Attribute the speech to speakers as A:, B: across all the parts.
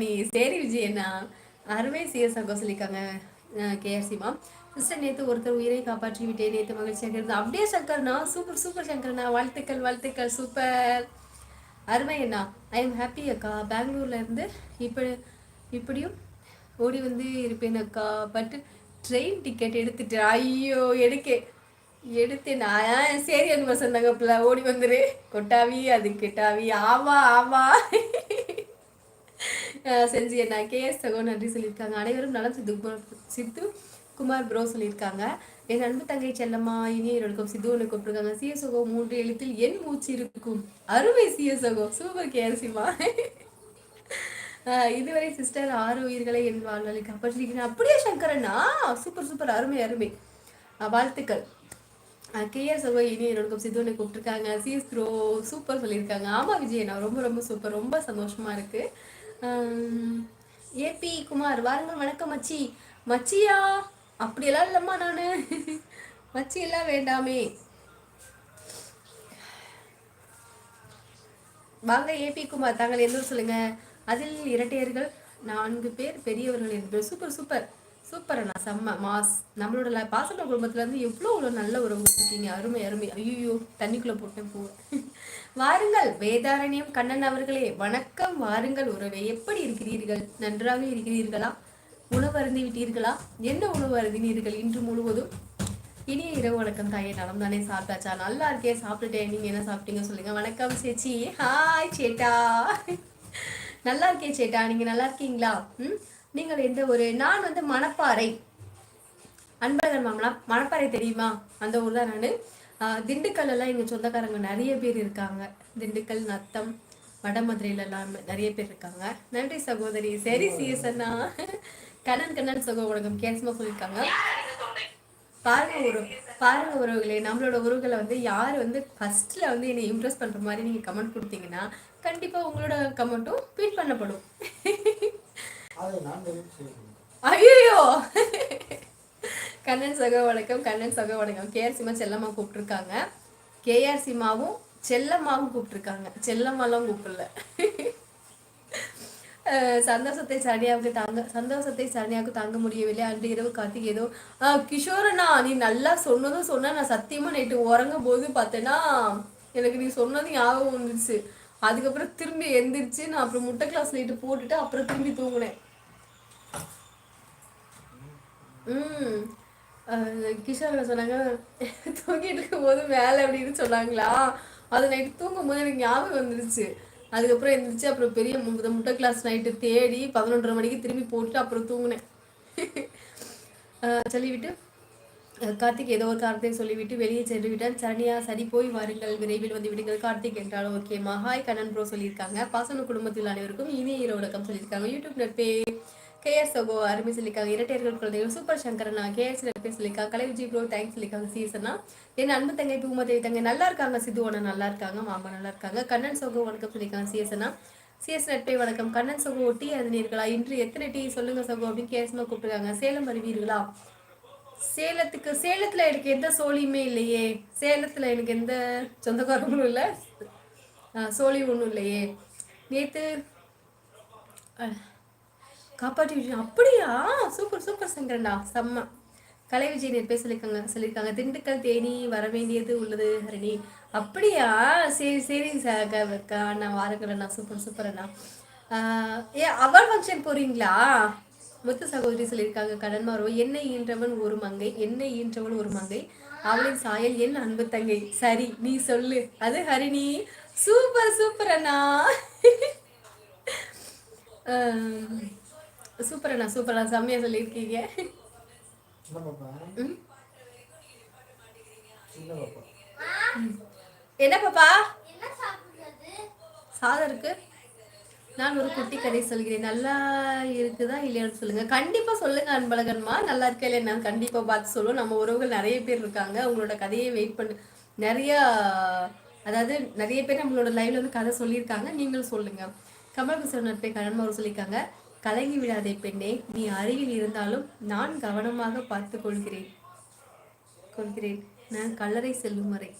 A: நீ சரி விஜயண்ணா அருமை சிஎஸ்ஆக சொல்லியிருக்காங்க. கேஆர்சிமா சிஸ்டர் நேற்று ஒருத்தர் உயிரை காப்பாற்றி விட்டேன், நேற்று மகிழ்ச்சியாக இருந்தது. அப்படியே சங்கர்ண்ணா, சூப்பர் சூப்பர் சங்கர்ண்ணா, வாழ்த்துக்கள் வாழ்த்துக்கள், சூப்பர் அருமை அண்ணா. ஐ எம் ஹாப்பி அக்கா, பெங்களூர்ல இருந்து இப்படி இப்படியும் ஓடி வந்து இருப்பேன் அக்கா, பட் ட்ரெயின் டிக்கெட் எடுத்துட்டு ஐயோ எடுத்தேன் நான். சரி அன்பா சொன்னாங்க பிள்ளை, ஓடி வந்துரு கொட்டாவி அது கெட்டாவி. ஆமா ஆமா செஞ்சு என்ன கேஎஸ் சகோ நன்றி சொல்லியிருக்காங்க. அனைவரும் நலம் சித்து குமார் ப்ரோ சொல்லியிருக்காங்க. என் அன்பு தங்கை செல்லம்மா இனிய இருக்கும் சித்துவனை கூப்பிட்டுருக்காங்க. சிஎஸ்ஓகோ 3 எழுத்தில் என் மூச்சு இருக்கும். அருமை சிஎஸ்ஓகோ, சூப்பர் கேஎஸ்சிமா. இதுவரை சிஸ்டர் 6 உயிர்களை என் வாழ்நாளை காப்பாற்றிருக்கிறேன். அப்படியே சங்கரண்ணா, சூப்பர் சூப்பர், அருமை அருமை, வாழ்த்துக்கள். கேஆர் சகோ இனிய இருக்கும் சித்துவனை கூப்பிட்டுருக்காங்க. சிஎஸ் ப்ரோ சூப்பர் சொல்லியிருக்காங்க. ஆமா விஜயண்ணா, ரொம்ப ரொம்ப சூப்பர், ரொம்ப சந்தோஷமா இருக்கு. ஏபி குமார் வாருங்கள், வணக்கம் மச்சி. மச்சியா அப்படியெல்லாம் இல்லைம்மா, நான் மச்சி எல்லாம் வேண்டாமே. வாங்க ஏபி குமார், தாங்கள் எந்த ஊர் சொல்லுங்க. அதில் இரட்டையர்கள் 4 பேர் பெரியவர்கள் என்று. சூப்பர் சூப்பர் சூப்பர் அண்ணா, செம்ம மாஸ். நம்மளோட பாசன குடும்பத்துல இருந்து எவ்வளோ நல்ல உறவு இருக்கீங்க. அருமை அருமை. ஐயோ தண்ணிக்குள்ள போட்டேன் போவேன். வாருங்கள் வேதாரண்யம் கண்ணன் அவர்களே, வணக்கம். வாருங்கள் உறவே, எப்படி இருக்கிறீர்கள்? நன்றாக இருக்கிறீர்களா? உணவு அருந்தி விட்டீர்களா? என்ன உணவு அருந்தினீர்கள் இன்று முழுவதும்? இனிய இரவு வணக்கம் தாயே, நலம் தானே? சாப்பிட்டாச்சா? நல்லா இருக்கேன், சாப்பிட்டுட்டேன். நீங்க என்ன சாப்பிட்டீங்க சொல்லுங்க. வணக்கம் சேச்சி. ஹாய் சேட்டா, நல்லா இருக்கேன் சேட்டா, நீங்க நல்லா இருக்கீங்களா? நீங்கள் எந்த ஒரு? நான் வந்து மணப்பாறை, அன்பழகன் மாமனா. மணப்பாறை தெரியுமா? அந்த ஊர் தான் நான். திண்டுக்கல் எல்லாம் எங்க சொந்தக்காரங்க நிறைய பேர் இருக்காங்க. திண்டுக்கல், நத்தம், வடமதுரையில எல்லாம் நிறைய பேர் இருக்காங்க. நன்றி சகோதரி. சரி சிஎஸ் அண்ணா. கண்ணன் சகோ வணக்கம் கேஸ்மா சொல்லியிருக்காங்க. பாருங்க உறவுகளே, நம்மளோட உறவுகளை வந்து யார் வந்து ஃபர்ஸ்ட்ல வந்து என்னை இம்ப்ரெஸ் பண்ற மாதிரி நீங்க கமெண்ட் கொடுத்தீங்கன்னா கண்டிப்பா உங்களோட கமெண்ட்டும் ட்வீட் பண்ணப்படும். ஐயோ கண்ணன் சகோ வணக்கம், கண்ணன் சகோ வணக்கம். கேஆர் சிமா செல்லம்மா கூப்பிட்டுருக்காங்க. கேஆர் சிமாவும் செல்லம்மாவும் கூப்பிட்டுருக்காங்க, செல்லம்மாலாம் கூப்பிடல. சந்தோஷத்தை சரணியாவுக்கு தாங்க முடியவில்லை. அன்று இரவு கார்த்திக் ஏதோ கிஷோரண்ணா, நீ நல்லா சொன்னதும் சொன்ன. நான் சத்தியமா நைட்டு உறங்கும் போது பார்த்தேன்னா எனக்கு நீ சொன்னது ஞாபகம் வந்துருச்சு. அதுக்கப்புறம் திரும்பி எந்திரிச்சு நான் அப்புறம் முட்டை கிளாஸ் லைட்டு போட்டுட்டு அப்புறம் திரும்பி தூங்குனேன். கிஷோர் சொன்னாங்க தூங்கிட்டு இருக்கும் போது வேலை அப்படின்னு சொன்னாங்களா. அது நைட்டு தூங்கும் போது எனக்கு ஞாபகம் வந்துருச்சு. அதுக்கப்புறம் எழுந்திரிச்சு அப்புறம் பெரிய முட்டை கிளாஸ் நைட்டு தேடி 11:30 மணிக்கு திரும்பி போட்டுட்டு அப்புறம் தூங்கினேன். சொல்லிவிட்டு கார்த்திக் ஏதோ ஒரு காரணத்தை சொல்லிவிட்டு வெளியே சென்று விட்டான். சரணியா, சரி போய் வாருங்கள், விரைவில் வந்து விடுங்கள் கார்த்திக் என்றாலும். ஓகேமா. ஹாய் கண்ணன் ப்ரோ சொல்லியிருக்காங்க. பாசன குடும்பத்தில் அனைவருக்கும் இனிய இரவு வணக்கம் சொல்லியிருக்காங்க. யூடியூப் நட்பே கேஎஸ் சகோ அருமை சொல்லியிருக்காங்க. இரட்டையர்கள் குழந்தைகள் சூப்பர் சங்கரனா. கேஎஸ் நட்பே சொல்லியிருக்காங்க. கலை விஜய் ப்ரோ தேங்க்ஸ் சொல்லியிருக்காங்க. சீசனா என் அன்பு தங்கை பூமதேவி தங்கை நல்லா இருக்காங்க. சித்துவனா நல்லா இருக்காங்க. மாமா நல்லா இருக்காங்க. கண்ணன் சகோ வணக்கம் சொல்லியிருக்காங்க. சீசனா சிஎஸ் நட்பே வணக்கம். கண்ணன் சகோ டீ அருந்தீர்களா? இன்று எத்தனை டீ சொல்லுங்க சகோ அப்படின்னு கேஎஸ்மா கூப்பிட்டுருக்காங்க. சேலம் வருவீர்களா? சேலத்துல எனக்கு எந்த சோழியுமே இல்லையே. சேலத்துல எனக்கு எந்த சொந்தக்காரங்களும் இல்லை, சோழி ஒன்றும் இல்லையே. நேத்து காப்பாற்றி விட்டேன். அப்படியா? சூப்பர் சூப்பர் சங்கரண்டா, செம்ம. கலை விஜய் நேர்பே சொல்லியிருக்காங்க. திண்டுக்கல் தேனி வர வேண்டியது உள்ளது ஹரணி. அப்படியா? சரி சரி அண்ணா, வாருங்கள் அண்ணா. சூப்பர் சூப்பர் அண்ணா. அவார்ட் ஃபங்க்ஷன் போறீங்களா? முத்து சகோதரி சொல்லியிருக்காங்க. கடன்மாரோ, என்னை ஈன்றவன் ஒரு மங்கை, என்னை ஈன்றவன் ஒரு மங்கை, அவளின் சாயல் என் அன்பு தங்கை. சரி நீ சொல்லு, அது ஹரிணி. சூப்பர் சூப்பர் அண்ணா. சூப்பர் அண்ணா, சூப்பர் அண்ணா, செம்மையா சொல்லியிருக்கீங்க. என்ன பாப்பா? சாதம் இருக்கு. நான் ஒரு குட்டி கதை சொல்கிறேன், நல்லா இருக்குதா இல்லையான்னு சொல்லுங்க. கண்டிப்பா சொல்லுங்க அன்பழகன்மா, நல்லா இருக்கா இல்லையா நான் கண்டிப்பா பார்த்து சொல்லுவோம். நம்ம உறவுகள் நிறைய பேர் இருக்காங்க, உங்களோட கதையை வெயிட் பண்ணு. நிறைய அதாவது நிறைய பேர் நம்மளோட லைவ்ல வந்து கதை சொல்லியிருக்காங்க, நீங்களும் சொல்லுங்க. கமல்ஹாசன் நட்பை கடன்மாறு சொல்லியிருக்காங்க. கலங்கி விடாதே பெண்ணே, நீ அருகில் இருந்தாலும் நான் கவனமாக பார்த்து கொள்கிறேன். நான் கல்லறை செல்லும் வரை.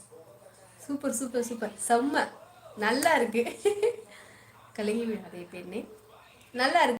A: சூப்பர் சூப்பர் சூப்பர், செம்ம நல்லா இருக்கு. கலங்கி விடாதே பெண்ணே, நல்லா இருக்கு.